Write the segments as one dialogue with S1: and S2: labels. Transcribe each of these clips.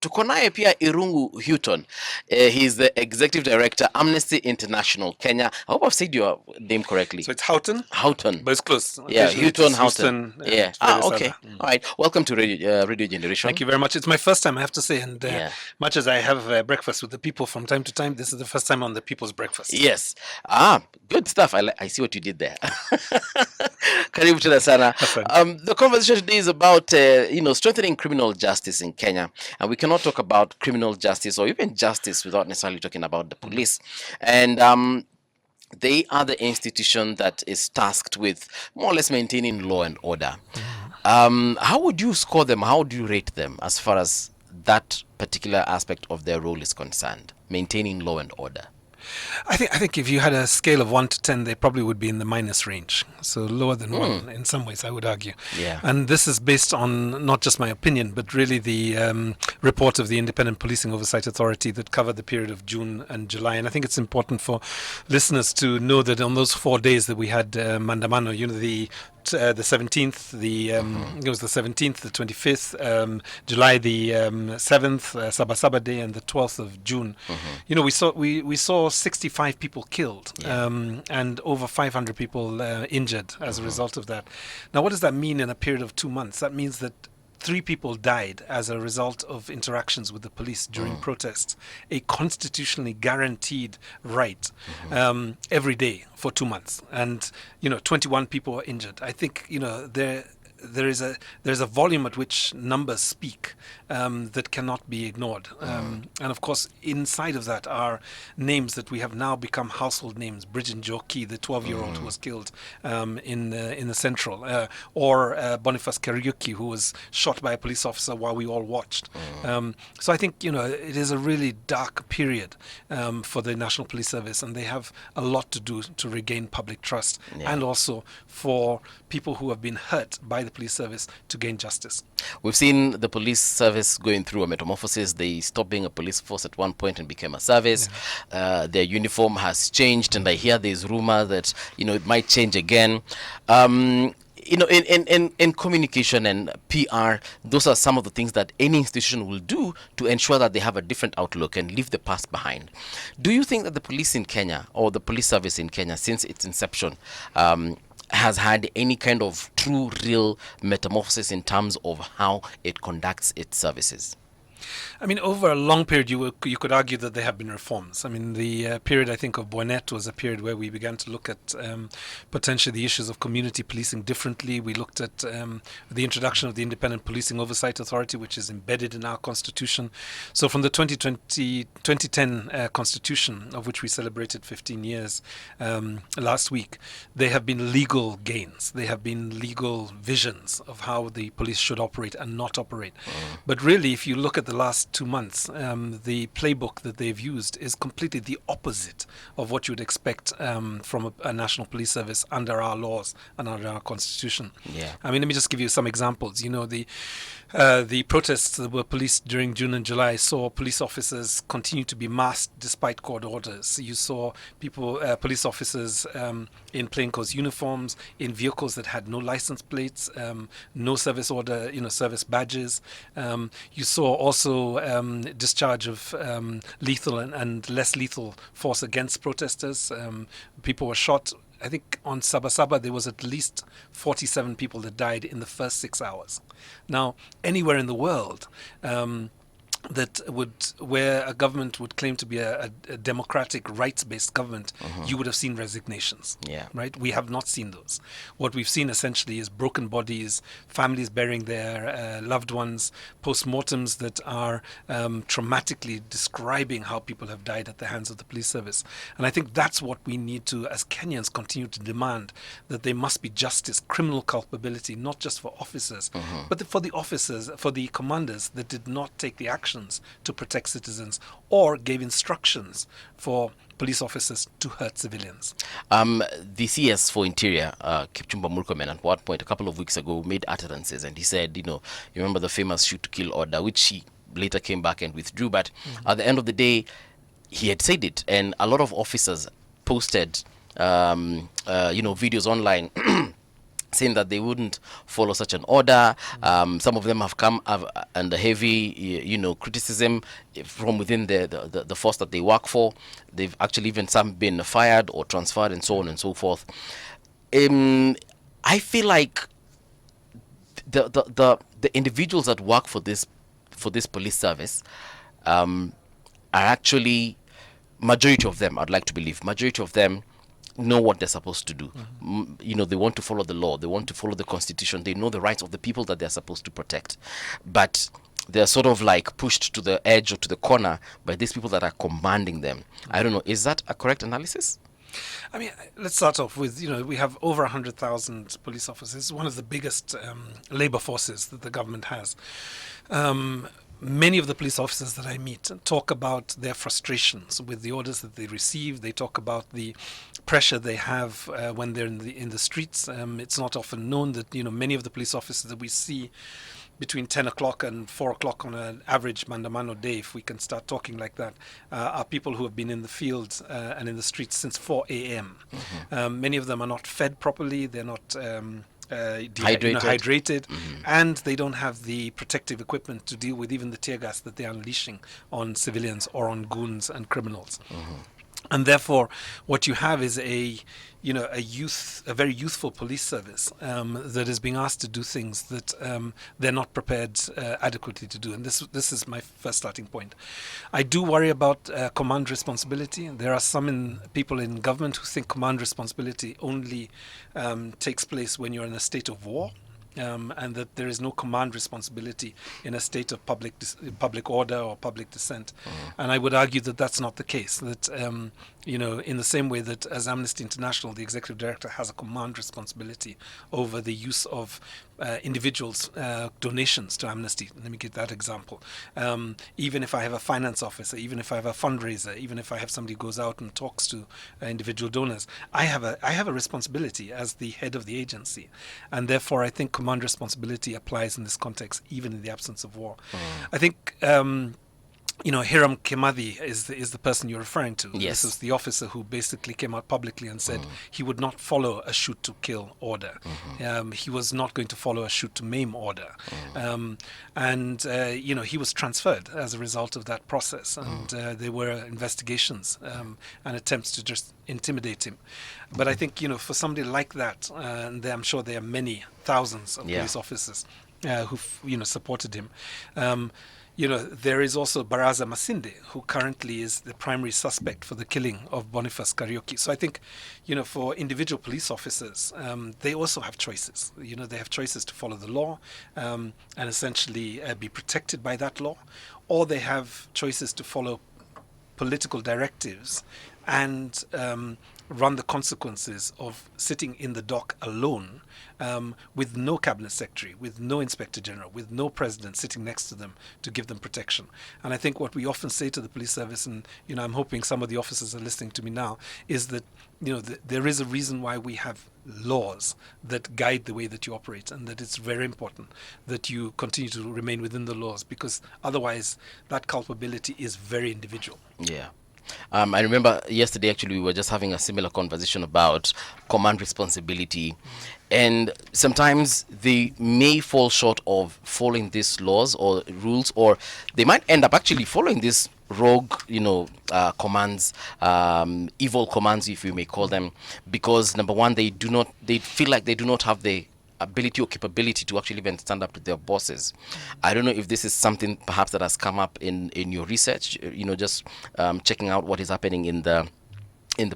S1: Tuko naye pia Irungu Houghton. He's the executive director, Amnesty International Kenya. I hope I've said your name correctly.
S2: So it's Houghton?
S1: Houghton.
S2: But it's close.
S1: Yeah,
S2: Occasionally
S1: Houghton,
S2: it's
S1: Houghton.
S2: Houston,
S1: Yeah. Okay. All right. Welcome to Radio Generation.
S2: Thank you very much. It's my first time, I have to say. And
S1: Yeah.
S2: much as I have breakfast with the people from time to time, this is the first time on the People's Breakfast.
S1: Yes. Good stuff. I see what you did there. Karibu tena sana. The conversation today is about strengthening criminal justice in Kenya, and we cannot talk about criminal justice or even justice without necessarily talking about the police. And they are the institution that is tasked with more or less maintaining law and order. How would you score them? How do you rate them as far as that particular aspect of their role is concerned, maintaining law and order?
S2: I think if you had a scale of 1 to 10, they probably would be in the minus range. So lower than 1 in some ways, I would argue.
S1: Yeah.
S2: And this is based on not just my opinion, but really the report of the Independent Policing Oversight Authority that covered the period of June and July. And I think it's important for listeners to know that on those 4 days that we had Mandamano, the 17th, it was the 17th, the 25th, July the 7th, Sabasaba Day, and the 12th of June. We saw 65 people killed, and over 500 people injured as a result of that. Now, what does that mean in a period of 2 months? That means that 3 people died as a result of interactions with the police during protests, a constitutionally guaranteed right every day for 2 months. And, 21 people were injured. I think, there's a volume at which numbers speak that cannot be ignored. And of course, inside of that are names that we have now become household names. Bridget Njoki, the 12-year-old who was killed in the Central, or Boniface Kariuki, who was shot by a police officer while we all watched. So I think, it is a really dark period for the National Police Service, and they have a lot to do to regain public trust, and also for people who have been hurt by the police service to gain justice.
S1: We've seen the police service going through a metamorphosis. They stopped being a police force at one point and became a service. Their uniform has changed, and I hear there's rumor that it might change again. In communication and PR, those are some of the things that any institution will do to ensure that they have a different outlook and leave the past behind. Do you think that the police in Kenya, or the police service in Kenya, since its inception, has had any kind of true, real metamorphosis in terms of how it conducts its services?
S2: I mean, over a long period, you could argue that there have been reforms. I mean, the period, I think, of Bonet was a period where we began to look at potentially the issues of community policing differently. We looked at the introduction of the Independent Policing Oversight Authority, which is embedded in our constitution. So from the 2010 constitution, of which we celebrated 15 years last week, there have been legal gains. There have been legal visions of how the police should operate and not operate. But really, if you look at the last 2 months, the playbook that they've used is completely the opposite of what you would expect from a national police service under our laws and under our constitution. I mean, let me just give you some examples. The protests that were policed during June and July saw police officers continue to be masked despite court orders. You saw police officers in plainclothes uniforms, in vehicles that had no license plates, no service order, service badges. You saw also discharge of lethal and less lethal force against protesters. People were shot. I think on Sabasaba there was at least 47 people that died in the first 6 hours. Now, anywhere in the world, where a government would claim to be a democratic, rights-based government, you would have seen resignations. Right? We have not seen those. What we've seen essentially is broken bodies, families burying their loved ones, post-mortems that are traumatically describing how people have died at the hands of the police service. And I think that's what we need to, as Kenyans, continue to demand, that there must be justice, criminal culpability, not just for officers, but for the officers, for the commanders that did not take the action to protect citizens or gave instructions for police officers to hurt civilians.
S1: The CS for Interior, Kipchumba Murkomen, at one point a couple of weeks ago made utterances, and he said, you remember the famous shoot to kill order, which he later came back and withdrew, but at the end of the day, he had said it, and a lot of officers posted videos online saying that they wouldn't follow such an order. Some of them have come under heavy, criticism from within the force that they work for. They've actually even some been fired or transferred and so on and so forth. I feel like the individuals that work for this police service are actually, majority of them, I'd like to believe, majority of them know what they're supposed to do. They want to follow the law, they want to follow the constitution, they know the rights of the people that they're supposed to protect, but they're sort of like pushed to the edge or to the corner by these people that are commanding them. I don't know, is that a correct analysis?
S2: I mean, let's start off with, we have over 100,000 police officers, one of the biggest labor forces that the government has. Many of the police officers that I meet talk about their frustrations with the orders that they receive. They talk about the pressure they have when they're in the streets. It's not often known that many of the police officers that we see between 10 o'clock and 4 o'clock on an average Mandamano day, if we can start talking like that, are people who have been in the fields and in the streets since 4 a.m. Many of them are not fed properly. They're not hydrated, and they don't have the protective equipment to deal with even the tear gas that they're unleashing on civilians or on goons and criminals. And therefore, what you have is a very youthful police service that is being asked to do things that they're not prepared adequately to do. And this is my first starting point. I do worry about command responsibility. There are some people in government who think command responsibility only takes place when you're in a state of war. And that there is no command responsibility in a state of public order or public dissent. And I would argue that that's not the case. That in the same way that as Amnesty International, the executive director has a command responsibility over the use of individuals' donations to Amnesty. Let me give that example. Even if I have a finance officer, even if I have a fundraiser, even if I have somebody who goes out and talks to individual donors, I have a responsibility as the head of the agency, and therefore I think command responsibility applies in this context, even in the absence of war. I think Hiram Kimathi is the person you're referring to.
S1: Yes.
S2: This is the officer who basically came out publicly and said he would not follow a shoot to kill order. He was not going to follow a shoot to maim order. He was transferred as a result of that process. And there were investigations and attempts to just intimidate him. But I think, for somebody like that, and I'm sure there are many thousands of police officers who've, supported him. There is also Baraza Masinde, who currently is the primary suspect for the killing of Boniface Kariuki. So I think, for individual police officers, they also have choices. They have choices to follow the law and essentially be protected by that law, or they have choices to follow political directives and run the consequences of sitting in the dock alone with no cabinet secretary, with no inspector general, with no president sitting next to them to give them protection. And I think what we often say to the police service, and I'm hoping some of the officers are listening to me now, is that there is a reason why we have laws that guide the way that you operate, and that it's very important that you continue to remain within the laws, because otherwise that culpability is very individual.
S1: Yeah. I remember yesterday, actually, we were just having a similar conversation about command responsibility. And sometimes they may fall short of following these laws or rules, or they might end up actually following these rogue, commands, evil commands, if you may call them, because number one, they feel like they do not have the ability or capability to actually even stand up to their bosses. I don't know if this is something perhaps that has come up in your research, just checking out what is happening in the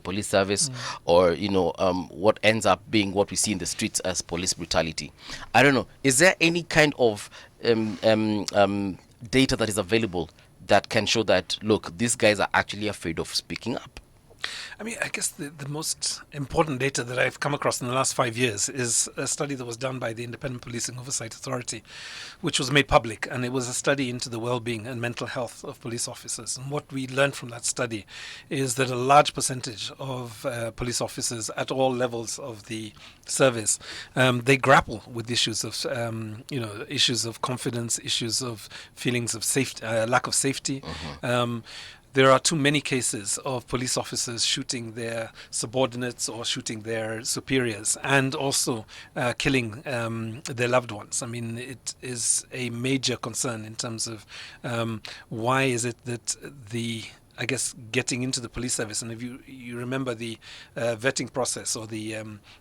S1: police service, or what ends up being what we see in the streets as police brutality. I don't know. Is there any kind of data that is available that can show that, look, these guys are actually afraid of speaking up?
S2: I mean, I guess the most important data that I've come across in the last 5 years is a study that was done by the Independent Policing Oversight Authority, which was made public, and it was a study into the well-being and mental health of police officers. And what we learned from that study is that a large percentage of police officers at all levels of the service, they grapple with issues of, issues of confidence, issues of feelings of safety, lack of safety. there are too many cases of police officers shooting their subordinates or shooting their superiors, and also killing their loved ones. I mean, it is a major concern in terms of why is it that I guess getting into the police service, and if you remember the vetting process or the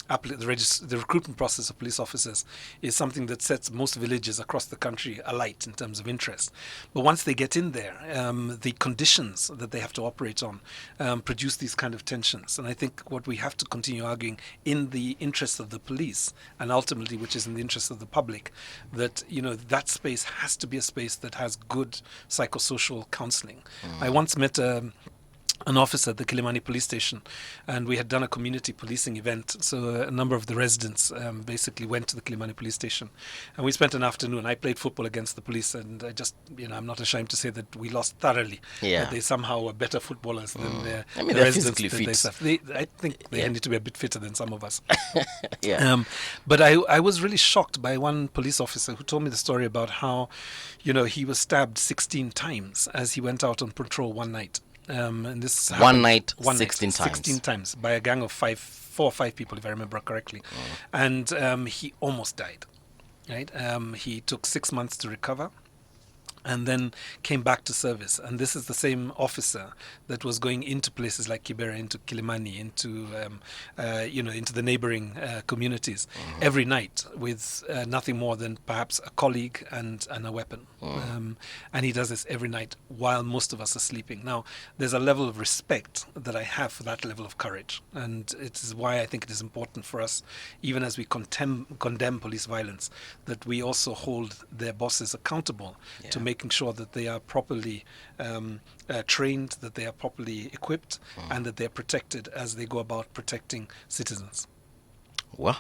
S2: recruitment process of police officers is something that sets most villages across the country alight in terms of interest. But once they get in there, the conditions that they have to operate on produce these kind of tensions. And I think what we have to continue arguing in the interest of the police, and ultimately which is in the interest of the public, that that space has to be a space that has good psychosocial counseling. I once met an officer at the Kilimani police station, and we had done a community policing event. So a number of the residents basically went to the Kilimani police station, and we spent an afternoon. I played football against the police, and I just, I'm not ashamed to say that we lost thoroughly.
S1: Yeah.
S2: That they somehow were better footballers than the
S1: they're
S2: residents
S1: physically
S2: that
S1: fit.
S2: I think they need to be a bit fitter than some of us.
S1: Yeah.
S2: But I was really shocked by one police officer who told me the story about how, he was stabbed 16 times as he went out on patrol one night. And this
S1: One night,
S2: 16 times by a gang of 4 or 5 people, if I remember correctly. And he almost died. Right? He took 6 months to recover, and then came back to service. And this is the same officer that was going into places like Kibera, into Kilimani, into into the neighboring communities every night with nothing more than perhaps a colleague and a weapon. And he does this every night while most of us are sleeping. Now, there's a level of respect that I have for that level of courage, and it is why I think it is important for us, even as we condemn police violence, that we also hold their bosses accountable to making sure that they are properly trained, that they are properly equipped, and that they're protected as they go about protecting citizens.
S1: Well,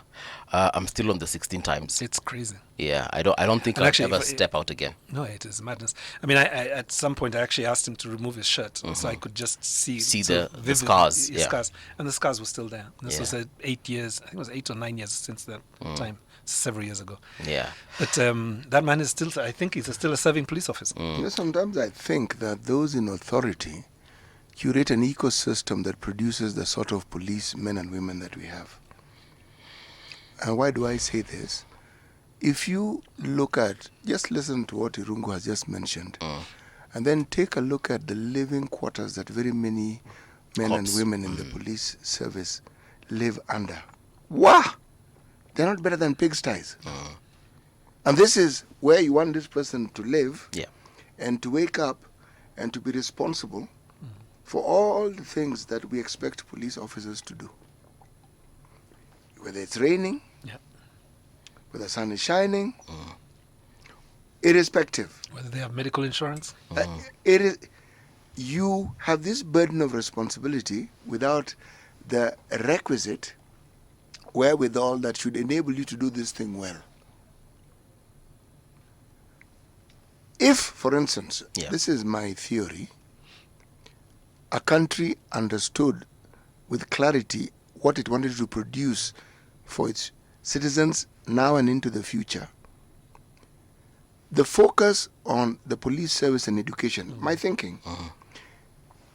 S1: I'm still on the 16 times.
S2: It's crazy.
S1: Yeah, I don't think I'll ever step out again.
S2: No, it is madness. I mean, I at some point I actually asked him to remove his shirt so I could just see
S1: the scars.
S2: Scars, and the scars were still there. This was 8 years. I think it was 8 or 9 years since that time. Several years ago.
S1: Yeah.
S2: But that man is still, I think he's still a serving police officer.
S3: Sometimes I think that those in authority curate an ecosystem that produces the sort of police men and women that we have. And why do I say this? If you look at, just listen to what Irungu has just mentioned, and then take a look at the living quarters that very many men and women in the police service live under. Wow! They're not better than pigsties. And this is where you want this person to live and to wake up and to be responsible for all the things that we expect police officers to do. Whether it's raining, whether the sun is shining, irrespective.
S2: Whether they have medical insurance.
S3: You have this burden of responsibility without the requisite wherewithal that should enable you to do this thing well. If, for instance, this is my theory, a country understood with clarity what it wanted to produce for its citizens now and into the future, the focus on the police service and education, my thinking,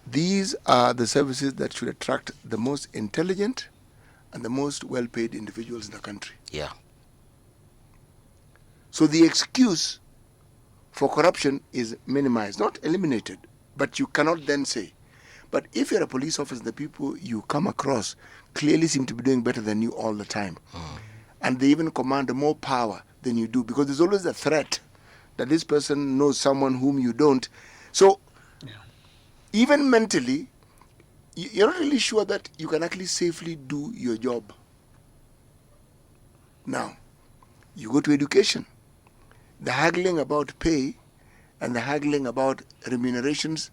S3: these are the services that should attract the most intelligent and the most well-paid individuals in the country.
S1: Yeah.
S3: So the excuse for corruption is minimized, not eliminated, but you cannot then say. But if you're a police officer, the people you come across clearly seem to be doing better than you all the time. And they even command more power than you do, because there's always a threat that this person knows someone whom you don't. So even mentally, you're not really sure that you can actually safely do your job. Now, you go to education. The haggling about pay and the haggling about remunerations,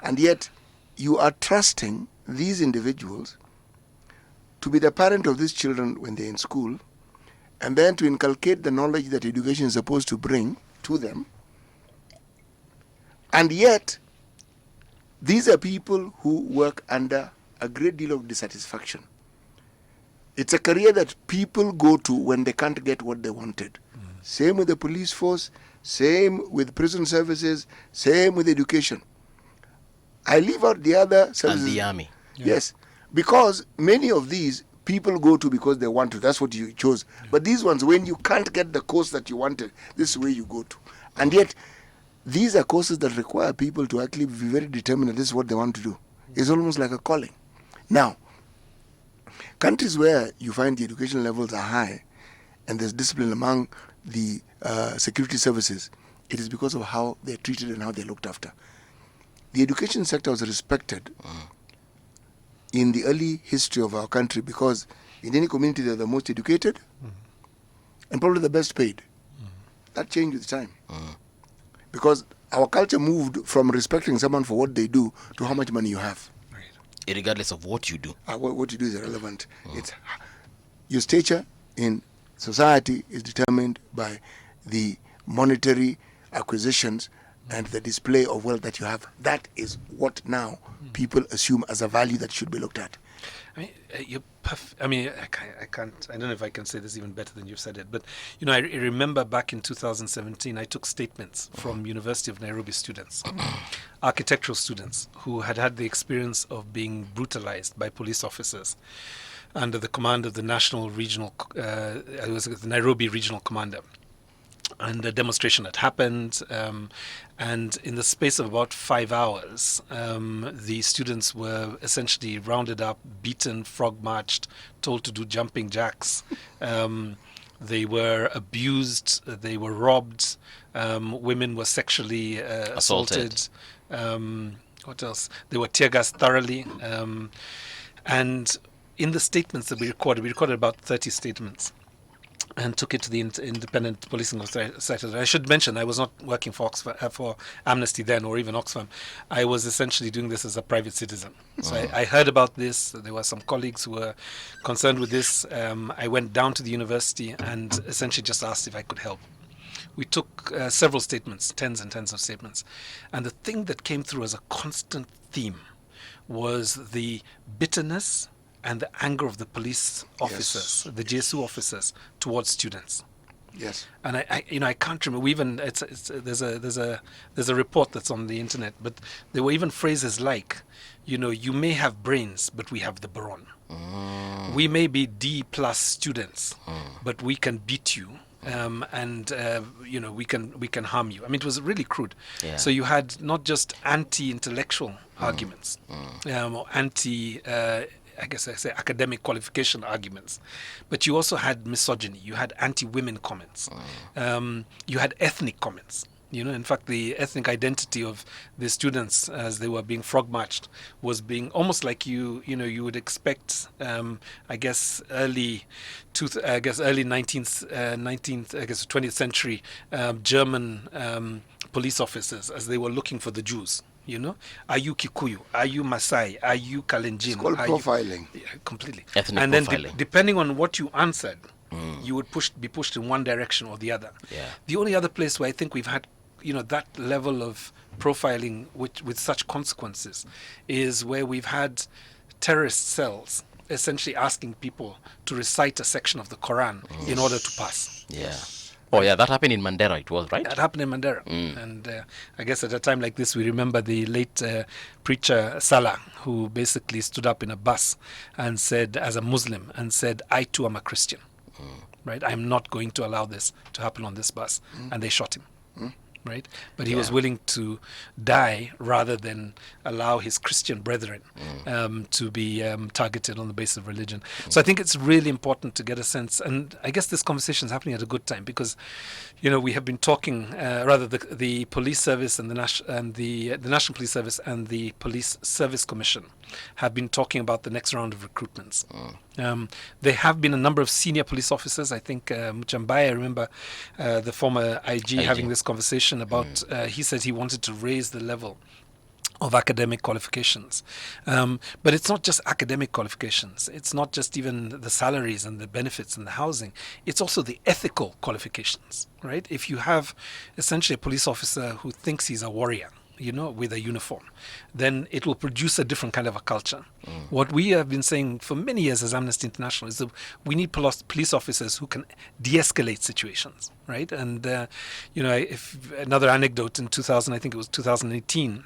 S3: and yet you are trusting these individuals to be the parent of these children when they're in school, and then to inculcate the knowledge that education is supposed to bring to them. And yet, these are people who work under a great deal of dissatisfaction. It's a career that people go to when they can't get what they wanted. Same with the police force, same with prison services, same with education. I leave out the other services.
S1: And the army.
S3: Yes, because many of these people go to because they want to. That's what you chose. But these ones, when you can't get the course that you wanted, this is where you go to. And yet, these are courses that require people to actually be very determined that this is what they want to do. It's almost like a calling. Now, countries where you find the education levels are high and there's discipline among the security services, it is because of how they're treated and how they're looked after. The education sector was respected in the early history of our country because in any community they're the most educated and probably the best paid. That changed with time. Because our culture moved from respecting someone for what they do to how much money you have.
S1: Regardless of what you do.
S3: What you do is irrelevant. It's your stature in society is determined by the monetary acquisitions and the display of wealth that you have. That is what now people assume as a value that should be looked at.
S2: I mean, I can't. I don't know if I can say this even better than you've said it. But I remember back in 2017, I took statements from University of Nairobi students, architectural students who had the experience of being brutalized by police officers under the command of the national regional, it was the Nairobi regional commander. And a demonstration had happened, and in the space of about 5 hours, the students were essentially rounded up, beaten, frog-marched, told to do jumping jacks. They were abused, they were robbed, women were sexually assaulted. What else? They were tear-gassed thoroughly. And in the statements that we recorded about 30 statements, and took it to the Independent Policing Society. I should mention I was not working for for Amnesty then, or even Oxfam. I was essentially doing this as a private citizen. So I heard about this. There were some colleagues who were concerned with this. I went down to the university and essentially just asked if I could help. We took several statements, tens and tens of statements. And the thing that came through as a constant theme was the bitterness and the anger of the police officers, the GSU officers, towards students.
S3: Yes.
S2: And I can't remember. We even there's a report that's on the internet, but there were even phrases like, you may have brains, but we have the brawn. We may be D+ students, but we can beat you. We can harm you. I mean, it was really crude.
S1: Yeah.
S2: So you had not just anti-intellectual arguments, or anti. I guess I say academic qualification arguments, but you also had misogyny. You had anti-women comments. You had ethnic comments. In fact, the ethnic identity of the students as they were being frog-marched was being almost like you would expect. I guess early 20th century German police officers as they were looking for the Jews. Are you Kikuyu? Are you Masai? Are you Kalenjin?
S3: It's called profiling.
S2: Completely.
S1: Ethnic
S2: and then
S1: profiling.
S2: depending on what you answered, you would be pushed in one direction or the other.
S1: Yeah.
S2: The only other place where I think we've had, that level of profiling with such consequences is where we've had terrorist cells essentially asking people to recite a section of the Quran in order to pass.
S1: Yeah. Oh, yeah, that happened in Mandera, it was, right?
S2: That happened in Mandera. And I guess at a time like this, we remember the late preacher Salah, who basically stood up in a bus and said, as a Muslim, and said, I too am a Christian. Right? I'm not going to allow this to happen on this bus. And they shot him. Right? But he was willing to die rather than allow his Christian brethren to be targeted on the basis of religion. So I think it's really important to get a sense, and I guess this conversation is happening at a good time because, we have been talking, the police service and the National Police Service and the Police Service Commission have been talking about the next round of recruitments. There have been a number of senior police officers. I think Muchambai, I remember the former IG having this conversation about, he said he wanted to raise the level of academic qualifications. But it's not just academic qualifications. It's not just even the salaries and the benefits and the housing. It's also the ethical qualifications, right? If you have essentially a police officer who thinks he's a warrior, with a uniform, then it will produce a different kind of a culture. What we have been saying for many years as Amnesty International is that we need police officers who can de-escalate situations, right? And, if another anecdote in 2018,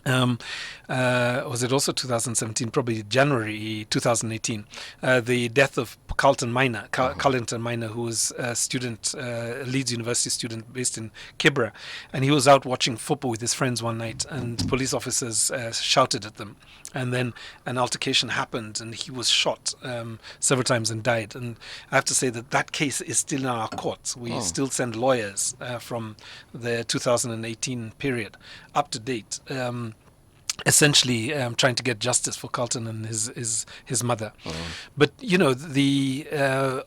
S2: Was it also 2017? Probably January 2018. The death of Carlton Minor, who was a student, Leeds University student based in Kibra, and he was out watching football with his friends one night, and police officers shouted at them, and then an altercation happened, and he was shot several times and died. And I have to say that case is still in our courts. We still send lawyers from the 2018 period up to date. Essentially trying to get justice for Carlton and his mother. But, the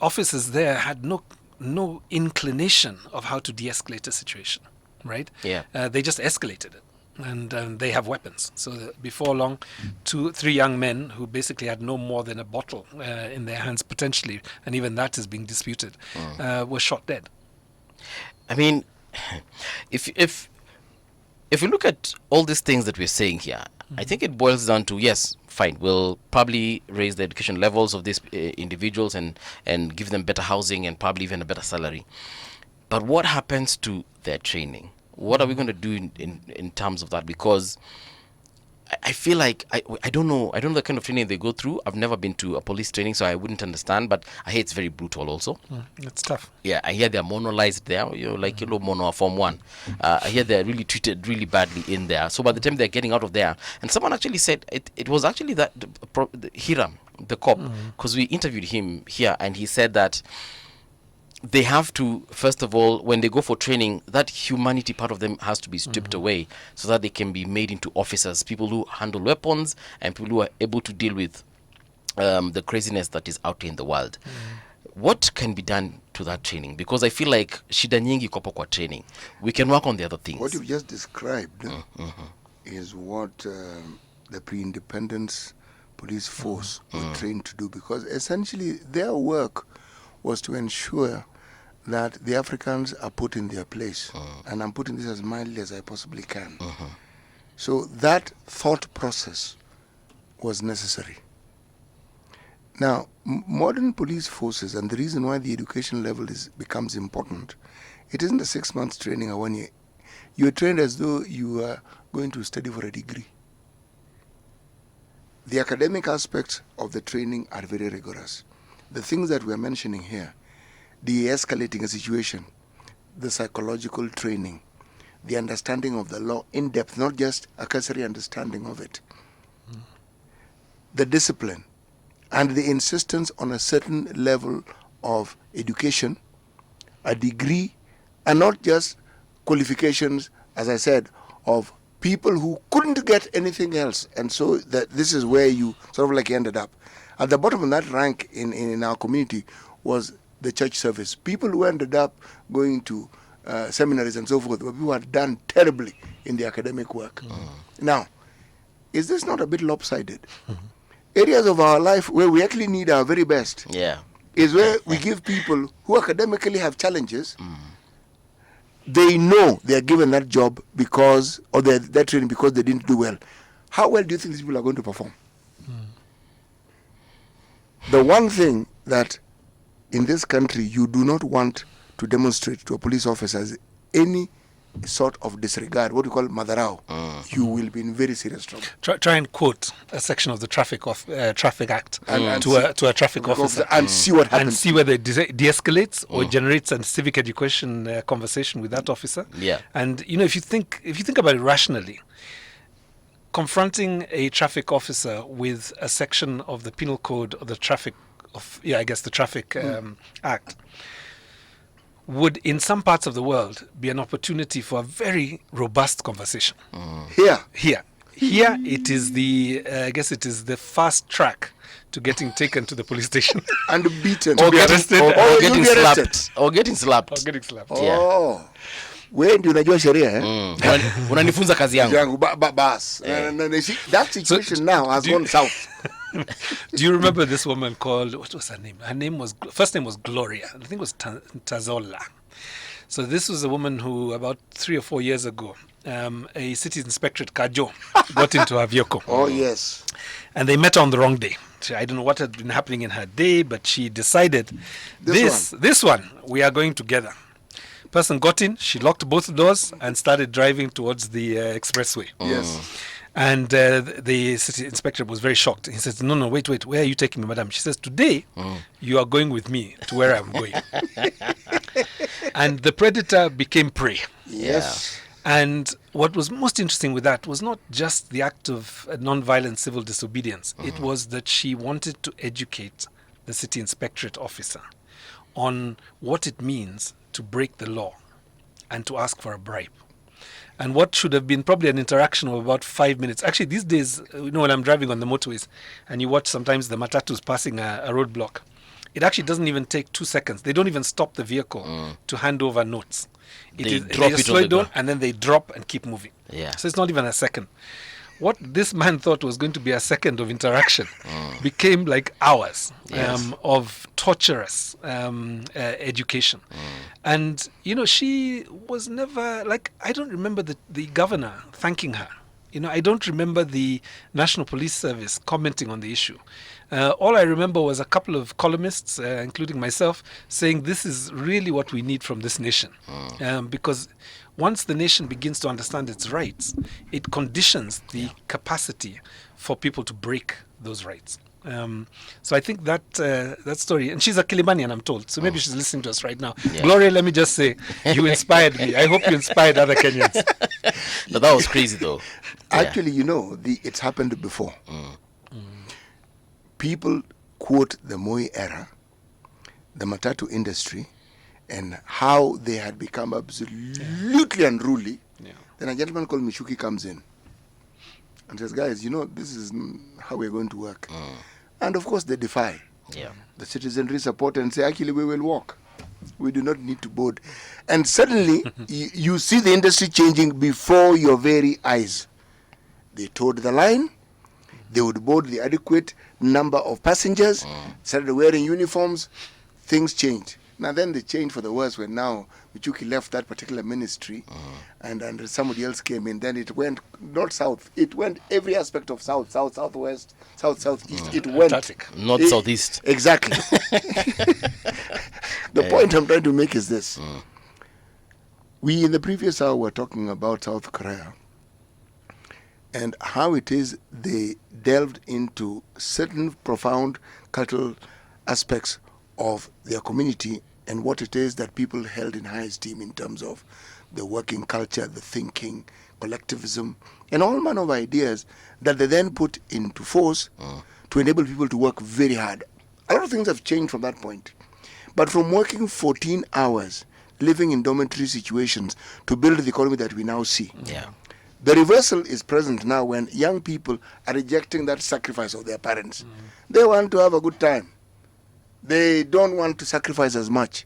S2: officers there had no inclination of how to de-escalate a situation, right?
S1: Yeah.
S2: They just escalated it. And they have weapons. So before long, 3 young men who basically had no more than a bottle in their hands potentially, and even that is being disputed, were shot dead.
S1: I mean, if we look at all these things that we're saying here, I think it boils down to, yes, fine, we'll probably raise the education levels of these individuals and give them better housing and probably even a better salary. But what happens to their training? What are we going to do in terms of that? Because I feel like I don't know the kind of training they go through. I've never been to a police training, so I wouldn't understand. But I hear it's very brutal also.
S2: It's tough.
S1: Yeah, I hear they're monolized there. Like mono Form 1. I hear they're really treated really badly in there. So by the time they're getting out of there, and someone actually said it was actually that Hiram, the cop, because we interviewed him here, and he said that they have to, first of all, when they go for training, that humanity part of them has to be stripped away so that they can be made into officers, people who handle weapons and people who are able to deal with the craziness that is out in the world. What can be done to that training? Because I feel like shida nyingi kopo kwa training. We can work on the other things.
S3: What you've just described is what the pre-independence police force were trained to do, because essentially their work was to ensure that the Africans are put in their place. And I'm putting this as mildly as I possibly can. So that thought process was necessary. Now, modern police forces, and the reason why the education level becomes important, it isn't a 6 months training or 1 year. You're trained as though you are going to study for a degree. The academic aspects of the training are very rigorous. The things that we're mentioning here, de-escalating a situation, the psychological training, the understanding of the law in depth, not just a cursory understanding of it, the discipline, and the insistence on a certain level of education, a degree, and not just qualifications, as I said, of people who couldn't get anything else. And so this is where you sort of like ended up. At the bottom of that rank in our community was the church service. People who ended up going to seminaries and so forth were people who had done terribly in the academic work. Now, is this not a bit lopsided? Areas of our life where we actually need our very best is where we give people who academically have challenges, they know they are given that job because, or that training because they didn't do well. How well do you think these people are going to perform? The one thing that in this country you do not want to demonstrate to a police officer is any sort of disregard, what we call madarao. You will be in very serious trouble.
S2: Try and quote a section of the Traffic Act to a traffic officer
S3: and see what happens.
S2: And see whether it de-escalates or generates a civic education conversation with that officer. And if you think about it rationally, confronting a traffic officer with a section of the penal code or the traffic Act would, in some parts of the world, be an opportunity for a very robust conversation. Here, it is the fast track to getting taken to the police station
S3: and beaten,
S2: or get arrested,
S1: or getting slapped.
S3: Oh. Wewe ndio unajua sheria
S1: unanifunza kazi yangu
S3: bas. That situation now has gone south.
S2: Do you remember this woman called, what was her name? First name was Gloria. I think it was Tazola. So this was a woman who about 3 or 4 years ago, a city inspectorate Kajo got into her vehicle.
S3: Oh yes.
S2: And they met on the wrong day. I don't know what had been happening in her day, but she decided this one we are going together. Person got in, she locked both doors and started driving towards the expressway.
S3: Yes.
S2: And the city inspector was very shocked. He says, no, wait, where are you taking me, madam? She says, today you are going with me to where I'm going. And the predator became prey.
S3: Yes.
S2: And what was most interesting with that was not just the act of non-violent civil disobedience. It was that she wanted to educate the city inspectorate officer on what it means to break the law and to ask for a bribe. And what should have been probably an interaction of about 5 minutes. Actually, these days, when I'm driving on the motorways and you watch sometimes the matatus passing a roadblock, it actually doesn't even take 2 seconds. They don't even stop the vehicle to hand over notes.
S1: They
S2: just slow it down and then they drop and keep moving.
S1: Yeah.
S2: So it's not even a second. What this man thought was going to be a second of interaction became like hours of torturous education. And, she was never, I don't remember the governor thanking her. I don't remember the National Police Service commenting on the issue. All I remember was a couple of columnists, including myself, saying this is really what we need from this nation. Because once the nation begins to understand its rights, it conditions the capacity for people to break those rights. So I think that story, and she's a Kilimanian, I'm told, so maybe she's listening to us right now. Yeah. Gloria, let me just say, you inspired me. I hope you inspired other Kenyans.
S1: No, that was crazy, though.
S3: Actually, it's happened before. People quote the Moi era, the matatu industry, and how they had become absolutely unruly. Yeah. Then a gentleman called Mishuki comes in and says, guys, this is how we're going to work. And of course they defy.
S1: Yeah.
S3: The citizenry support and say, actually, we will walk. We do not need to board. And suddenly you see the industry changing before your very eyes. They towed the line. They would board the adequate number of passengers, started wearing uniforms. Things changed. Now then they changed for the worse when now Michuki left that particular ministry and somebody else came in. Then it went not south. It went every aspect of south, southwest, southeast. It went
S1: north, southeast.
S3: Exactly. The point I'm trying to make is this. We in the previous hour were talking about South Korea and how it is they delved into certain profound cultural aspects of their community and what it is that people held in high esteem in terms of the working culture, the thinking, collectivism, and all manner of ideas that they then put into force to enable people to work very hard. A lot of things have changed from that point. But from working 14 hours, living in dormitory situations to build the economy that we now see, the reversal is present now when young people are rejecting that sacrifice of their parents. They want to have a good time. They don't want to sacrifice as much.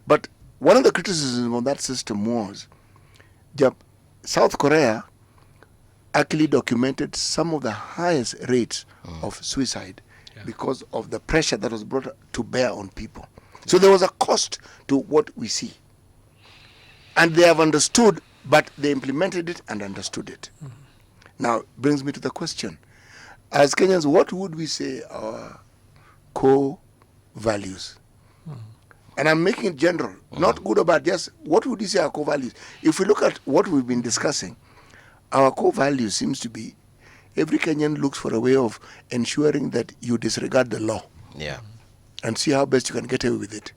S3: But one of the criticisms of that system was South Korea actually documented some of the highest rates of suicide because of the pressure that was brought to bear on people. So there was a cost to what we see. And they have understood, but they implemented it and understood it. Now, brings me to the question. As Kenyans, what would we say our core values? And I'm making it general, not good or bad, just what would you say our core values? If we look at what we've been discussing, our core value seems to be every Kenyan looks for a way of ensuring that you disregard the law and see how best you can get away with it.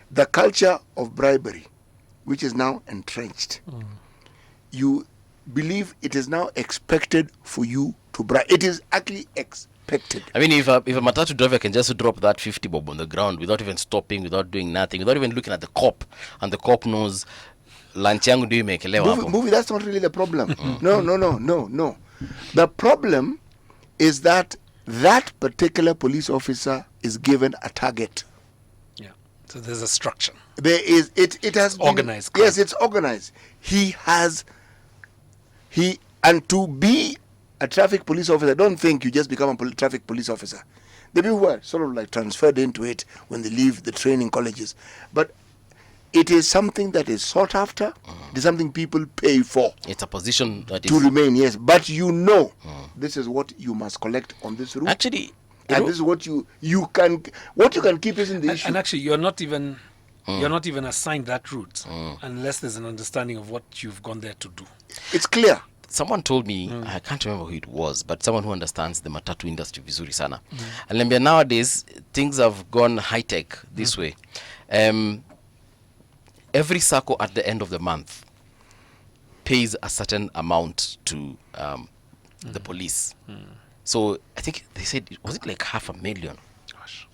S3: The culture of bribery, which is now entrenched, you believe it is now expected for you to bribe. It is actually expected.
S1: I mean, if a matatu driver can just drop that 50 bob on the ground without even stopping, without doing nothing, without even looking at the cop, and the cop knows lunch yangu ndio imekelewa hapo.
S3: Movie, that's not really the problem. No. The problem is that that particular police officer is given a target.
S2: So there's a structure.
S3: There is it has been
S2: organized. Crime.
S3: Yes, it's organized. And to be a traffic police officer, don't think you just become a traffic police officer. The people were sort of like transferred into it when they leave the training colleges. But it is something that is sought after. It is something people pay for.
S1: It's a position that is
S3: to remain, yes. But this is what you must collect on this route.
S1: Actually,
S3: and this is what you can keep isn't the issue.
S2: And actually, you're not even assigned that route unless there's an understanding of what you've gone there to do.
S3: It's clear.
S1: someone told me, I can't remember who it was, but someone who understands the matatu industry vizuri sana. And nowadays, things have gone high-tech this way. Every sacco at the end of the month pays a certain amount to the police. So I think they said, was it like $500,000?
S2: Gosh.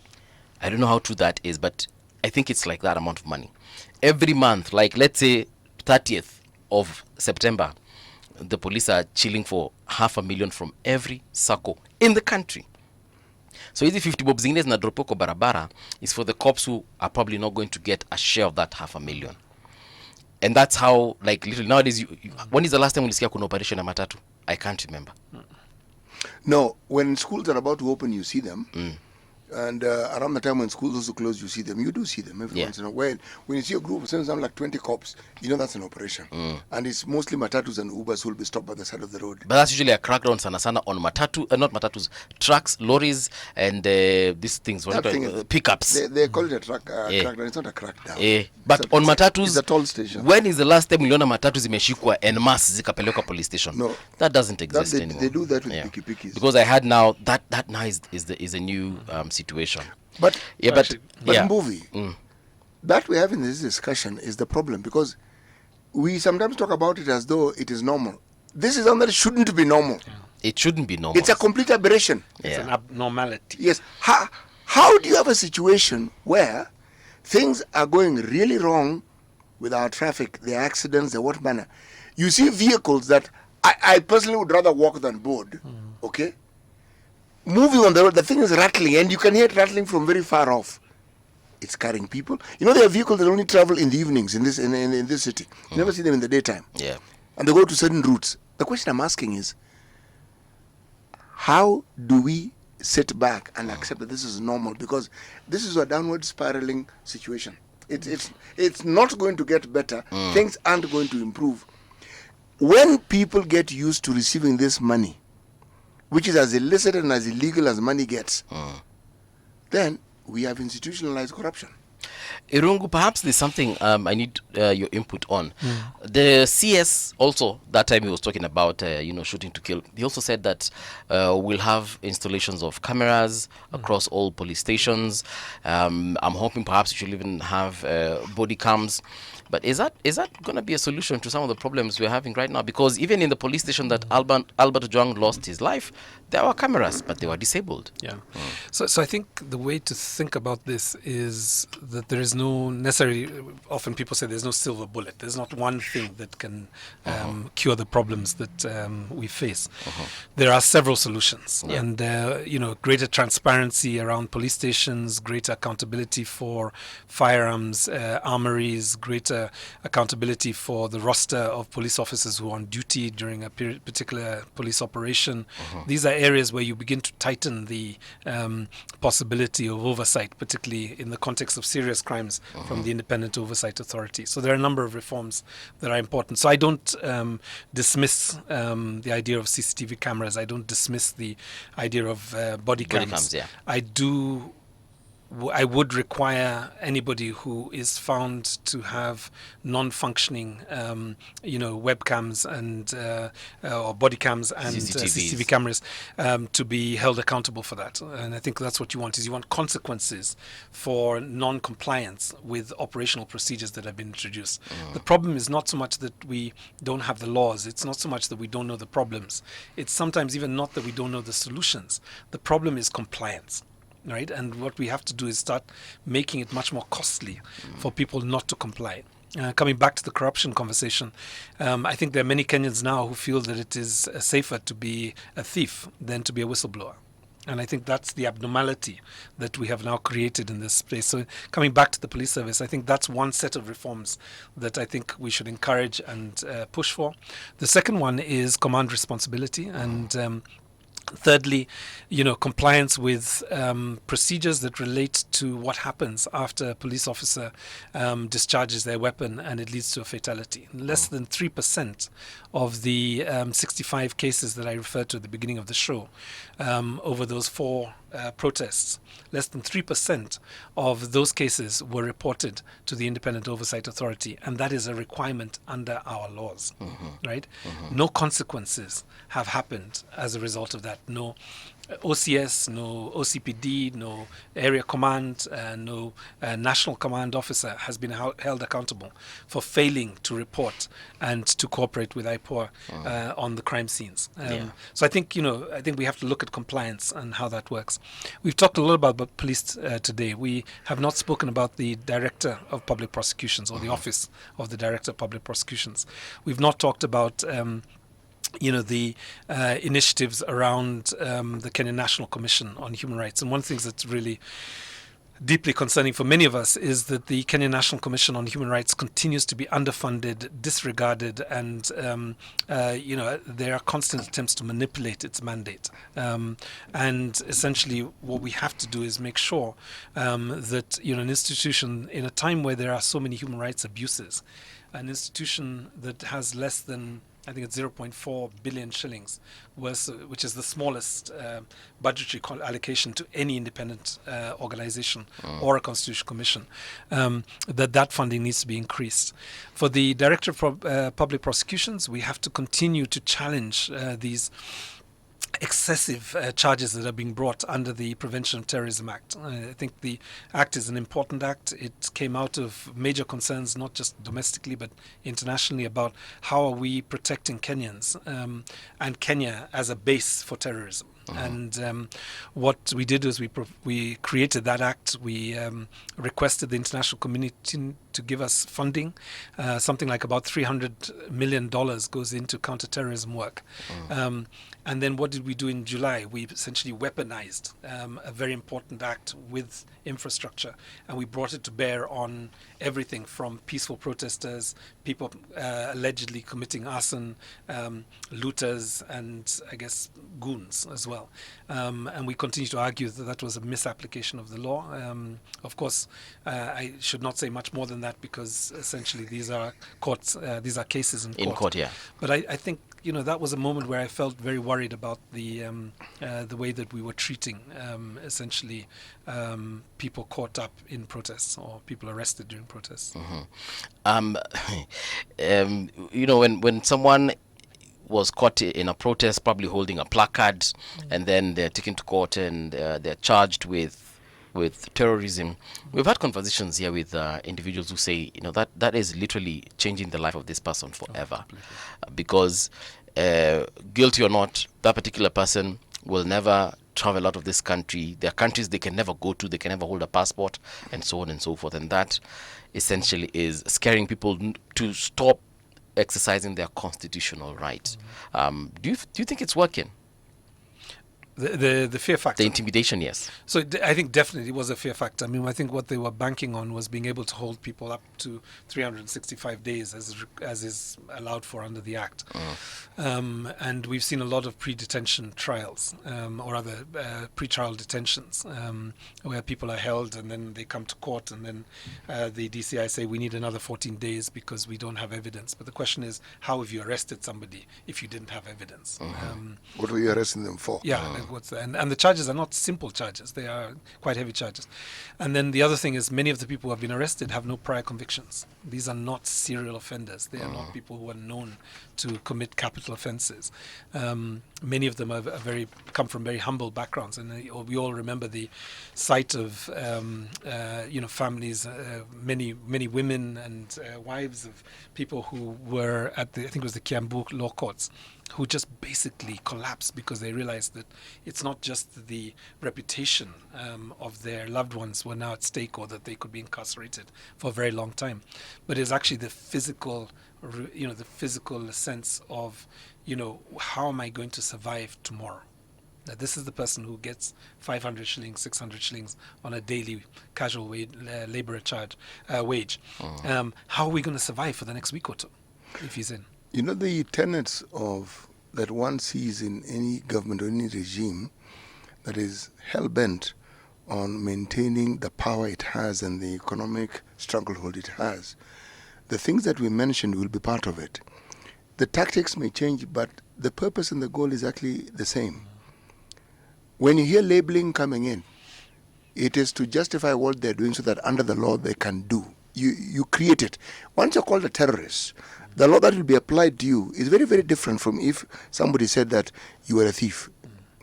S1: I don't know how true that is, but I think it's like that amount of money. Every month, like let's say 30th of September, the police are chilling for $500,000 from every sacco in the country. So easy 50 bob zingine zinadropiwa kwa barabara is for the cops who are probably not going to get a share of that $500,000. And that's how, like, literally nowadays, when is the last time ulisikia kuna operation ya matatu? I can't remember.
S3: No, when schools are about to open, you see them. And around the time when schools also close, you see them. You do see them every once in a while. When you see a group of something like 20 cops, you know that's an operation. And it's mostly matatus and Ubers who will be stopped by the side of the road.
S1: But that's usually a crackdown sana on matatu, not matatus, trucks, lorries, and these things, pickups.
S3: They call it a crackdown. It's not a crackdown.
S1: But on matatus,
S3: it's a toll station.
S1: When is the last time uliona matatu zimeshikwa en masse zikapelekwa police station?
S3: No,
S1: that doesn't exist anymore.
S3: They do that with pikipikis.
S1: Because I heard now that now is a new situation.
S3: But
S1: yeah,
S3: movie that we have in this discussion is the problem, because we sometimes talk about it as though it is normal. This is something that shouldn't be normal.
S1: It shouldn't be normal.
S3: It's a complete aberration.
S2: It's an abnormality.
S3: Yes. How do you have a situation where things are going really wrong with our traffic, the accidents, the what manner? You see vehicles that I personally would rather walk than board. Okay. Moving on the road, the thing is rattling, and you can hear it rattling from very far off. It's carrying people. You know, there are vehicles that only travel in the evenings in this city. You never see them in the daytime.
S1: Yeah.
S3: And they go to certain routes. The question I'm asking is, how do we sit back and accept that this is normal? Because this is a downward spiraling situation. It's not going to get better. Things aren't going to improve. When people get used to receiving this money, which is as illicit and as illegal as money gets, then we have institutionalized corruption.
S1: Irungu, perhaps there's something I need your input on. The CS also, that time he was talking about, shooting to kill. He also said that we'll have installations of cameras across all police stations. I'm hoping perhaps we should even have body cams. But is that going to be a solution to some of the problems we're having right now? Because even in the police station that Albert Ojwang lost his life, there were cameras, but they were disabled.
S2: Yeah. So I think the way to think about this is that there is no necessarily, often people say there's no silver bullet. There's not one thing that can cure the problems that we face. There are several solutions.
S1: Yeah.
S2: And, greater transparency around police stations, greater accountability for firearms, armories, greater accountability for the roster of police officers who are on duty during a particular police operation. These are areas where you begin to tighten the possibility of oversight, particularly in the context of serious crimes from the Independent Oversight Authority. So there are a number of reforms that are important. So I don't dismiss the idea of CCTV cameras. I don't dismiss the idea of body cams. I would require anybody who is found to have non-functioning, webcams and or body cams and CCTV cameras to be held accountable for that. And I think that's what you want, is you want consequences for non-compliance with operational procedures that have been introduced. The problem is not so much that we don't have the laws. It's not so much that we don't know the problems. It's sometimes even not that we don't know the solutions. The problem is compliance. Right, and what we have to do is start making it much more costly for people not to comply. Coming back to the corruption conversation, I think there are many Kenyans now who feel that it is safer to be a thief than to be a whistleblower. And I think that's the abnormality that we have now created in this space. So coming back to the police service, I think that's one set of reforms that I think we should encourage and push for. The second one is command responsibility, and thirdly, compliance with procedures that relate to what happens after a police officer discharges their weapon and it leads to a fatality. Less than 3% of the 65 cases that I referred to at the beginning of the show over those 4 protests, less than 3% of those cases were reported to the Independent Oversight Authority, and that is a requirement under our laws, right? No consequences have happened as a result of that. No OCS, no OCPD, no area command, no national command officer has been held accountable for failing to report and to cooperate with IPOA on the crime scenes. So I think we have to look at compliance and how that works. We've talked a lot about police today. We have not spoken about the Director of Public Prosecutions or the Office of the Director of Public Prosecutions. We've not talked about the initiatives around the Kenyan National Commission on Human Rights. And one of the things that's really deeply concerning for many of us is that the Kenyan National Commission on Human Rights continues to be underfunded, disregarded, and there are constant attempts to manipulate its mandate. And essentially what we have to do is make sure that an institution, in a time where there are so many human rights abuses, an institution that has less than, I think it's 0.4 billion shillings, which is the smallest budgetary allocation to any independent organization or a constitutional commission, that funding needs to be increased. For the Director of Public Prosecutions, we have to continue to challenge these excessive charges that are being brought under the Prevention of Terrorism Act. I think the Act is an important Act. It came out of major concerns, not just domestically but internationally, about how are we protecting Kenyans and Kenya as a base for terrorism. And what we did is we created that act. We requested the international community to give us funding. Something like about $300 million goes into counterterrorism work. And then what did we do in July? We essentially weaponized a very important act with infrastructure, and we brought it to bear on everything from peaceful protesters, people allegedly committing arson, looters, and I guess goons as well. And we continue to argue that that was a misapplication of the law. Of course, I should not say much more than that, because essentially these are these are cases in court.
S1: In court, yeah.
S2: But I think that was a moment where I felt very worried about the way that we were treating essentially people caught up in protests or people arrested during protests.
S3: When someone was caught in a protest, probably holding a placard, and then they're taken to court and they're charged with terrorism. We've had conversations here with individuals who say, that is literally changing the life of this person forever, because guilty or not, that particular person will never travel out of this country. There are countries they can never go to, they can never hold a passport, and so on and so forth. And that essentially is scaring people to stop exercising their constitutional right. Do you think it's working?
S2: The fear factor.
S3: The intimidation, yes.
S2: So I think definitely it was a fear factor. I mean, I think what they were banking on was being able to hold people up to 365 days as is allowed for under the Act. And we've seen a lot of pre-detention trials, or other pre-trial detentions, where people are held and then they come to court and then the DCI say we need another 14 days because we don't have evidence. But the question is, how have you arrested somebody if you didn't have evidence?
S3: What were you arresting them for?
S2: Yeah. And the charges are not simple charges. They are quite heavy charges. And then the other thing is, many of the people who have been arrested have no prior convictions. These are not serial offenders. They are not people who are known to commit capital offenses. Many of them come from very humble backgrounds, and we all remember the sight of families, many women and wives of people who were at I think it was the Kiambu law courts, who just basically collapsed because they realized that it's not just the reputation of their loved ones were now at stake, or that they could be incarcerated for a very long time, but it's actually the physical sense of, how am I going to survive tomorrow? Now, this is the person who gets 500 shillings, 600 shillings on a daily casual laborer wage. How are we going to survive for the next week or two if he's in?
S4: The tenets of that one sees in any government or any regime that is hell-bent on maintaining the power it has and the economic stranglehold it has, the things that we mentioned will be part of it. The tactics may change, but the purpose and the goal is actually the same.
S3: when you hear labeling coming in, it is to justify what they're doing so that under the law they can do. You create it. Once you're called a terrorist, the law that will be applied to you is very, very different from if somebody said that you were a thief.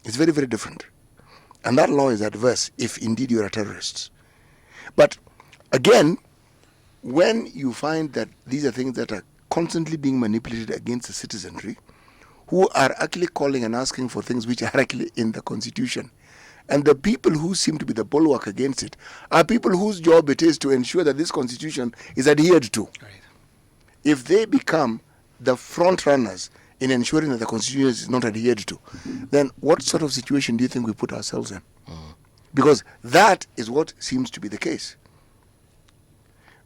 S3: It's very, very different. And that law is adverse if indeed you're a terrorist. But again, when you find that these are things that are constantly being manipulated against the citizenry, who are actually calling and asking for things which are actually in the Constitution, and the people who seem to be the bulwark against it are people whose job it is to ensure that this Constitution is adhered to.
S2: Right.
S3: If they become the front runners in ensuring that the Constitution is not adhered to, then what sort of situation do you think we put ourselves in? Because that is what seems to be the case.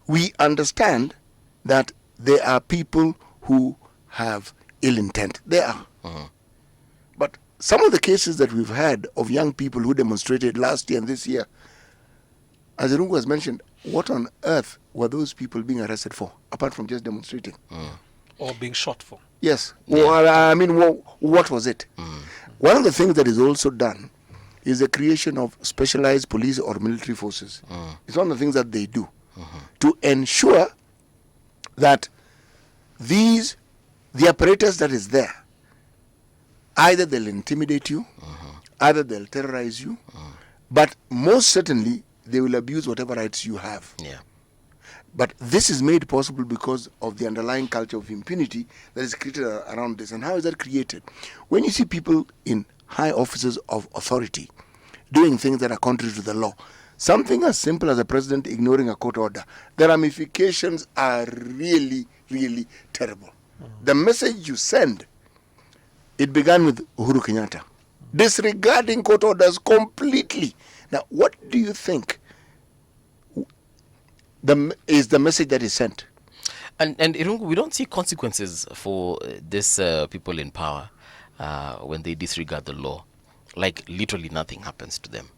S3: We understand that there are people who have ill intent. There are. But some of the cases that we've had of young people who demonstrated last year and this year, as Irungu has mentioned, what on earth were those people being arrested for, apart from just demonstrating?
S2: Or being shot for.
S3: Yes. Well, I mean, what was it? One of the things that is also done is the creation of specialized police or military forces. It's one of the things that they do to ensure that the apparatus that is there, either they'll intimidate you, either they'll terrorize you, but most certainly they will abuse whatever rights you have.
S1: Yeah.
S3: But this is made possible because of the underlying culture of impunity that is created around this. And how is that created? When you see people in high offices of authority doing things that are contrary to the law, something as simple as a president ignoring a court order, the ramifications are really, really terrible. The message you send, it began with Uhuru Kenyatta, disregarding court orders completely. Now, what do you think is the message that is sent?
S1: And Irungu, we don't see consequences for these people in power when they disregard the law. Like literally nothing happens to them.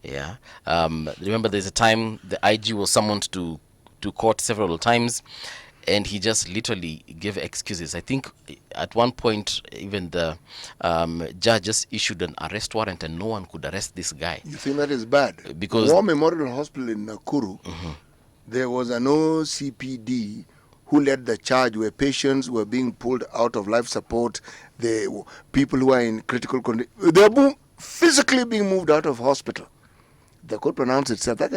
S1: Yeah. Remember, there's a time the IG was summoned to court several times, and he just literally gave excuses. I think at one point even the judge just issued an arrest warrant, and no one could arrest this guy.
S3: You think that is bad?
S1: Because
S3: War Memorial Hospital in Nakuru, there was an OCPD who led the charge where patients were being pulled out of life support. The people who are in critical condition, they were physically being moved out of hospital. The court pronounced itself. That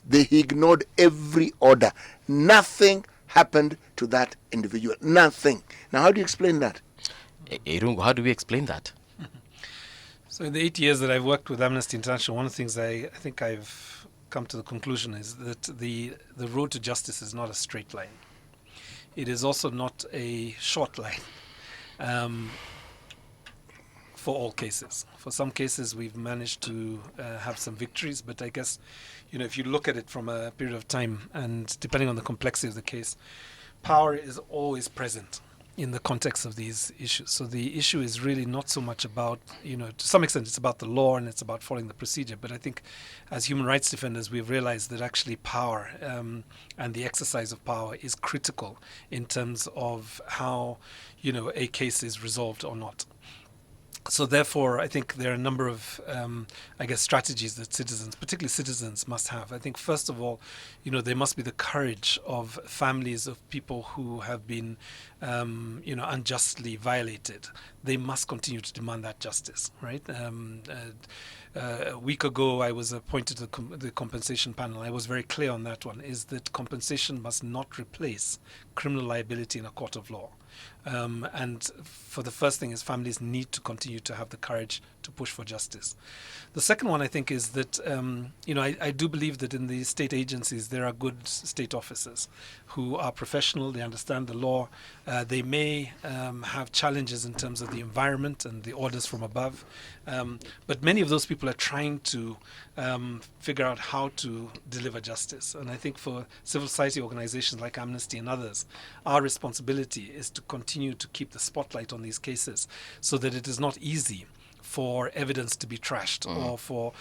S3: they ignored every order. Nothing happened to that individual. Nothing. Now, how do you explain that?
S1: Irungu, how do we explain that?
S2: So in the 8 years that I've worked with Amnesty International, one of the things I think I've come to the conclusion is that the road to justice is not a straight line. It is also not a short line for all cases. For some cases, we've managed to have some victories, but I guess, if you look at it from a period of time, and depending on the complexity of the case, power is always present in the context of these issues. So the issue is really not so much about, to some extent it's about the law and it's about following the procedure. But I think as human rights defenders, we've realized that actually power and the exercise of power is critical in terms of how, a case is resolved or not. So therefore, I think there are a number of, strategies that citizens, particularly citizens, must have. I think, first of all, there must be the courage of families of people who have been, unjustly violated. They must continue to demand that justice, right? A week ago, I was appointed to the compensation panel. I was very clear on that one, is that compensation must not replace criminal liability in a court of law. And for the first thing is families need to continue to have the courage to push for justice. The second one, I think, is that, I do believe that in the state agencies, there are good state officers who are professional, they understand the law. They may have challenges in terms of the environment and the orders from above. But many of those people are trying to figure out how to deliver justice. And I think for civil society organizations like Amnesty and others, our responsibility is to continue to keep the spotlight on these cases so that it is not easy for evidence to be trashed or for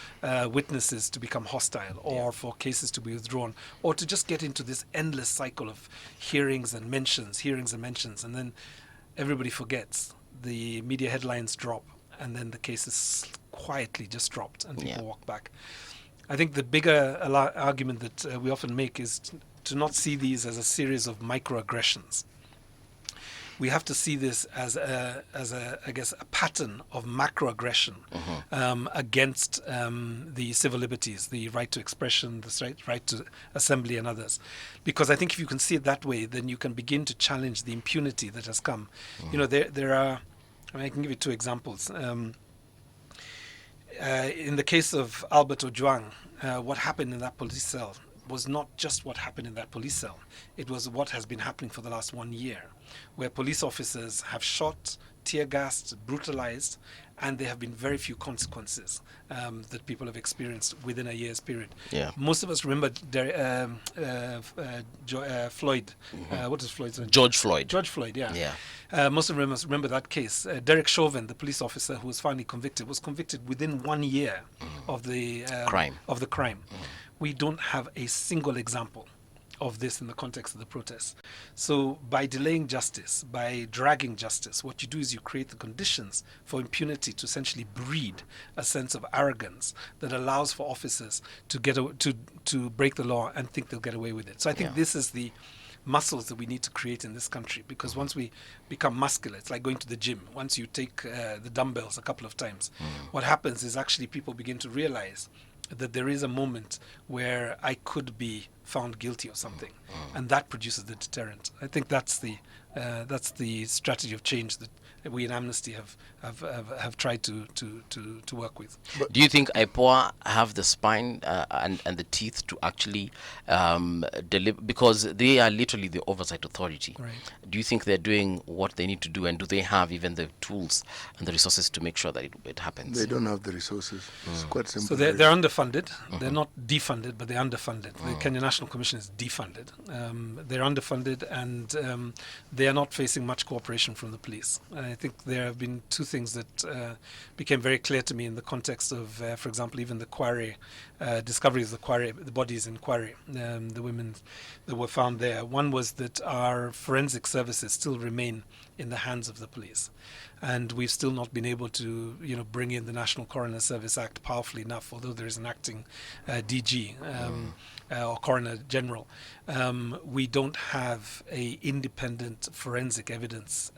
S2: witnesses to become hostile or for cases to be withdrawn or to just get into this endless cycle of hearings and mentions, and then everybody forgets. The media headlines drop and then the case is quietly just dropped and people walked back. I think the bigger argument that we often make is to not see these as a series of microaggressions. We have to see this as a pattern of macroaggression against the civil liberties, the right to expression, the right to assembly and others. Because I think if you can see it that way, then you can begin to challenge the impunity that has come. You know, there are, I can give you two examples. In the case of Albert Ojwang, what happened in that police cell was not just what happened in that police cell. It was what has been happening for the last 1 year, where police officers have shot, tear gassed, brutalized, and there have been very few consequences that people have experienced within a year's period.
S1: Yeah.
S2: Most of us remember Floyd. What is Floyd's name?
S1: George Floyd.
S2: George Floyd, yeah.
S1: Yeah.
S2: Most of us remember that case. Derek Chauvin, the police officer who was finally convicted, was convicted within 1 year of the crime. We don't have a single example of this in the context of the protests. So by delaying justice, by dragging justice, what you do is you create the conditions for impunity to essentially breed a sense of arrogance that allows for officers to to break the law and think they'll get away with it. So I think this is the muscles that we need to create in this country, because once we become muscular, it's like going to the gym. Once you take the dumbbells a couple of times, what happens is actually people begin to realize that there is a moment where I could be found guilty of something, and that produces the deterrent. I think that's the strategy of change that we in Amnesty have tried to work with.
S1: Do you think IPOA have the spine and the teeth to actually deliver, because they are literally the oversight authority?
S2: Right.
S1: Do you think they're doing what they need to do, and do they have even the tools and the resources to make sure that it happens?
S3: They don't have the resources. It's quite simple.
S2: So they're underfunded. They're not defunded, but they're underfunded. The Kenya National Commission is defunded. They're underfunded, and they are not facing much cooperation from the police. I think there have been two things that became very clear to me in the context of, for example, even the quarry, discovery of the bodies in quarry, the women that were found there. One was that our forensic services still remain in the hands of the police, and we've still not been able to, bring in the National Coroner Service Act powerfully enough, although there is an acting DG or Coroner General. We don't have a independent forensic evidence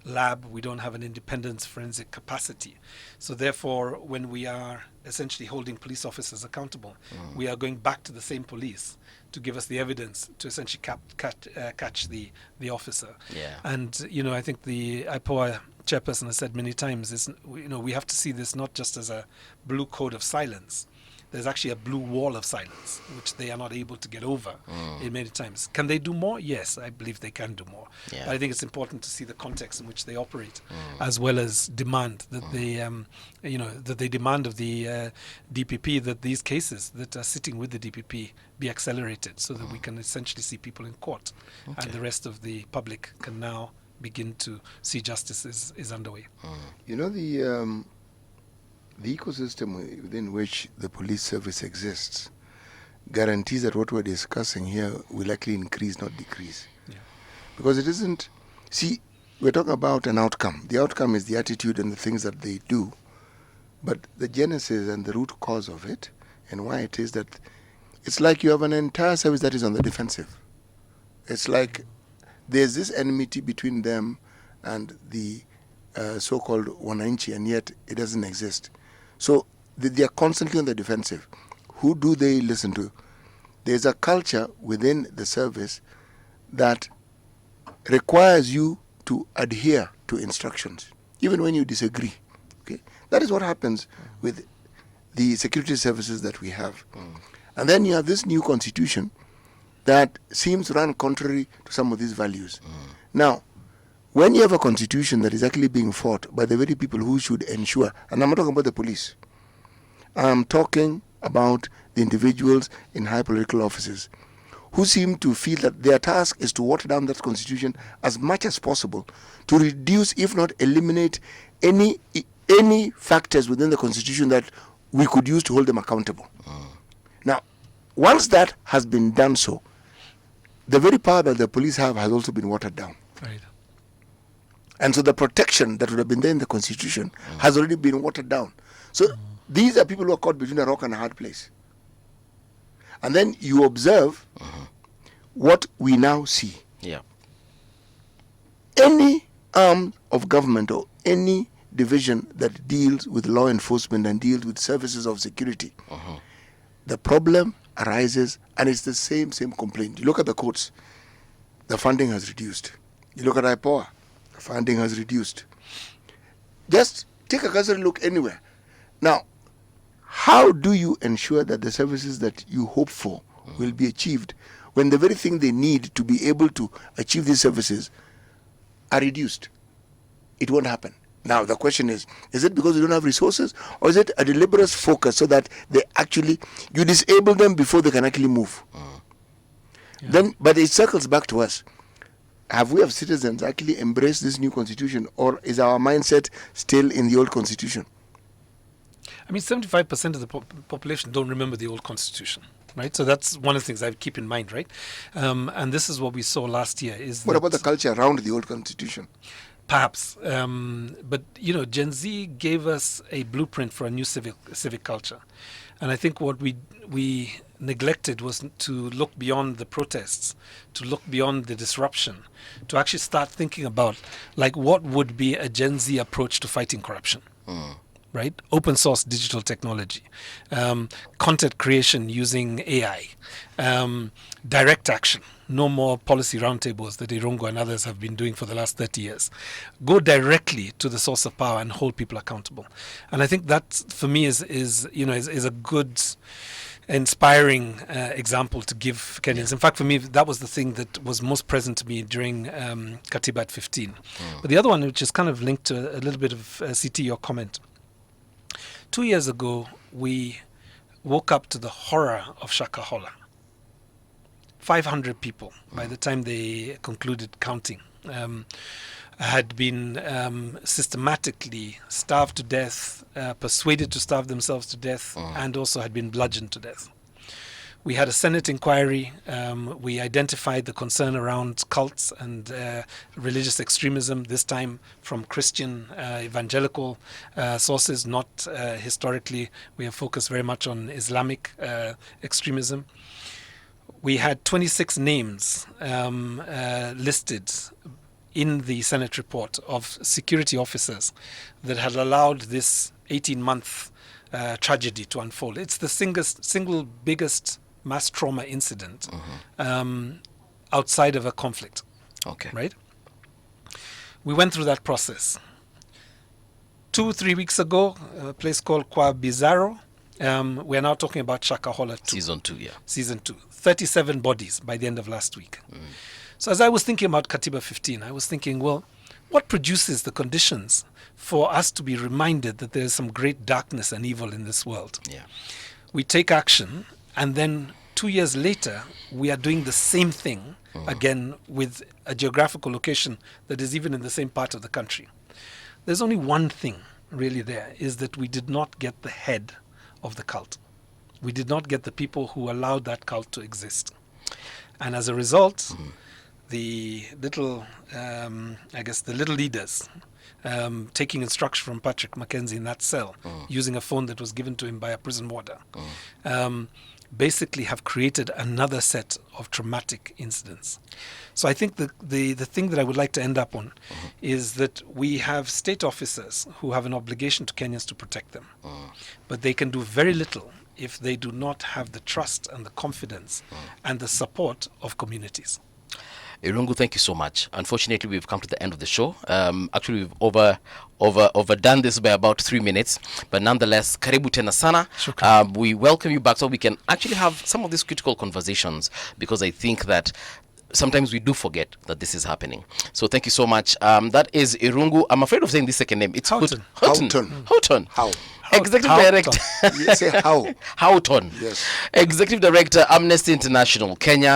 S2: lab. We don't have an independent forensic capacity. So therefore, when we are essentially holding police officers accountable, we are going back to the same police to give us the evidence to essentially catch the officer.
S1: Yeah.
S2: And I think the IPOA chairperson has said many times is, we have to see this not just as a blue code of silence. There's actually a blue wall of silence, which they are not able to get over in many times. Can they do more? Yes, I believe they can do more.
S1: Yeah.
S2: But I think it's important to see the context in which they operate, as well as demand that they demand of the DPP that these cases that are sitting with the DPP be accelerated, so that we can essentially see people in court, and the rest of the public can now begin to see justice is underway.
S3: The ecosystem within which the police service exists guarantees that what we're discussing here will actually increase, not decrease.
S2: Yeah.
S3: Because it isn't... See, we're talking about an outcome. The outcome is the attitude and the things that they do. But the genesis and the root cause of it, and why it is that it's like you have an entire service that is on the defensive. It's like there's this enmity between them and the so-called wananchi, and yet it doesn't exist. So they are constantly on the defensive. Who do they listen to? There's a culture within the service that requires you to adhere to instructions, even when you disagree. Okay, that is what happens with the security services that we have. And then you have this new constitution that seems to run contrary to some of these values. Now, when you have a constitution that is actually being fought by the very people who should ensure, and I'm not talking about the police, I'm talking about the individuals in high political offices who seem to feel that their task is to water down that constitution as much as possible, to reduce, if not eliminate, any factors within the constitution that we could use to hold them accountable. Now, once that has been done so, the very power that the police have has also been watered down.
S2: Right.
S3: And so the protection that would have been there in the Constitution has already been watered down. So these are people who are caught between a rock and a hard place. And then you observe what we now see.
S1: Yeah.
S3: Any arm of government or any division that deals with law enforcement and deals with services of security, the problem arises, and it's the same complaint. You look at the courts, the funding has reduced. You look at IPOA, the funding has reduced. Just take a cursory look anywhere. Now, how do you ensure that the services that you hope for will be achieved when the very thing they need to be able to achieve these services are reduced? It won't happen. Now, the question is it because you don't have resources, or is it a deliberate focus so that you disable them before they can actually move? But it circles back to us. Have we, as citizens, actually embraced this new constitution, or is our mindset still in the old constitution?
S2: I mean, 75% of the population don't remember the old constitution, right? So that's one of the things I keep in mind, right? And this is what we saw last year.
S3: What about the culture around the old constitution?
S2: Perhaps, but Gen Z gave us a blueprint for a new civic culture, and I think what we neglected was to look beyond the protests, to look beyond the disruption, to actually start thinking about what would be a Gen Z approach to fighting corruption. Right? Open source digital technology, content creation using AI, direct action. No more policy roundtables that Irungu and others have been doing for the last 30 years. Go directly to the source of power and hold people accountable. And I think that, for me, is a good, inspiring example to give Kenyans. In fact, for me, that was the thing that was most present to me during Katiba at 15. But the other one, which is kind of linked to a little bit of CT, your comment. 2 years ago, we woke up to the horror of Shakahola. 500 people, by the time they concluded counting, had been systematically starved to death, persuaded to starve themselves to death, and also had been bludgeoned to death. We had a Senate inquiry. We identified the concern around cults and religious extremism, this time from Christian evangelical sources, not historically. We have focused very much on Islamic extremism. We had 26 names listed in the Senate report of security officers that had allowed this 18-month tragedy to unfold. It's the single biggest mass trauma incident outside of a conflict.
S1: Okay.
S2: Right? We went through that process. 2-3 weeks ago, a place called Kwa Bizarro, we're now talking about Shakahola 2.
S1: Season 2, yeah.
S2: Season 2. 37 bodies by the end of last week. So as I was thinking about Katiba 15, I was thinking, well, what produces the conditions for us to be reminded that there is some great darkness and evil in this world?
S1: Yeah.
S2: We take action, and then 2 years later, we are doing the same thing again with a geographical location that is even in the same part of the country. There's only one thing really there, is that we did not get the head of the cult. We did not get the people who allowed that cult to exist. And as a result, the little, the little leaders, taking instruction from Patrick Mackenzie in that cell, using a phone that was given to him by a prison warder, basically have created another set of traumatic incidents. So I think the thing that I would like to end up on is that we have state officers who have an obligation to Kenyans to protect them. But they can do very little if they do not have the trust and the confidence and the support of communities.
S1: Irungu, thank you so much. Unfortunately, we've come to the end of the show. Actually, we've overdone this by about 3 minutes, but nonetheless, karibu tena sana. We welcome you back so we can actually have some of these critical conversations, because I think that sometimes we do forget that this is happening. So thank you so much. That is Irungu. I'm afraid of saying this second name. It's
S2: Houghton.
S1: Houghton.
S3: How?
S1: Executive Director.
S3: Say how.
S1: Houghton.
S3: Yes.
S1: Executive Director, Amnesty International, Kenya.